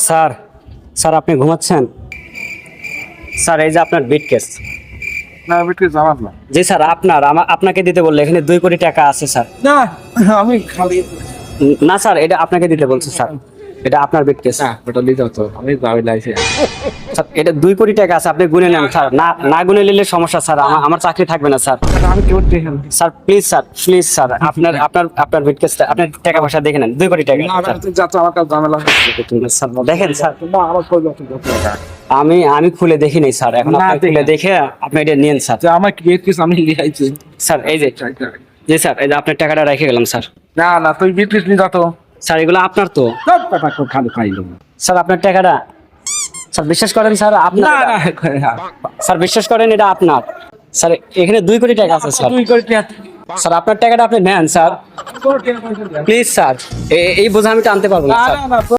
Sir sir আপনি ঘুমাচ্ছেন? Sir এই যে আপনার বিটকেস। না বিটকেস আমার না। জি স্যার আপনার, আপনাকে দিতে বললে এখানে 2 কোটি টাকা আছে স্যার। না আমি খালি না স্যার এটা আপনাকে দিতে বলছে স্যার, এটা আপনার বিটকেস। না ওটা নিতে হতো আমি যাবি লাইছে। স্যার এটা 2 কোটি টাকা আছে, আপনি গুনে নেন স্যার। না না গুনে নিলে সমস্যা স্যার, আমার চাকরি থাকবে না স্যার। আমি কি করতে এখানে? স্যার প্লিজ স্যার আপনার বিটকেসটা, আপনার টাকা পয়সা দেখে নেন। 2 কোটি টাকা না স্যার। তুই যাচ্ছ আমার কাছে ঝামেলা হচ্ছে। স্যার দেখেন স্যার, না আমার কই যাচ্ছে টাকা। আমি খুলে দেখি নাই স্যার, এখন না, আপনি খুলে দেখে আপনি এটা নিন স্যার। যে আমার বিটকেস আমি নিয়ে আইছি। স্যার এই যে, জি স্যার এই যে আপনার টাকাটা রেখে গেলাম স্যার। না না তুই বিটকেস নিয়ে যা তো। স্যার এগুলো আপনার তো। সব টাকা খালি খাইলো। স্যার আপনার টাকাটা, স্যার বিশ্বাস করেন স্যার না আপনার, না স্যার বিশ্বাস করেন এটা আপনার। স্যার এখানে 2 কোটি টাকা আছে স্যার। তুই করতে স্যার আপনার টাকাটা আপনি নেন স্যার, প্লিজ স্যার। এই বোঝা আমি টানতে পারবো না না স্যার। না না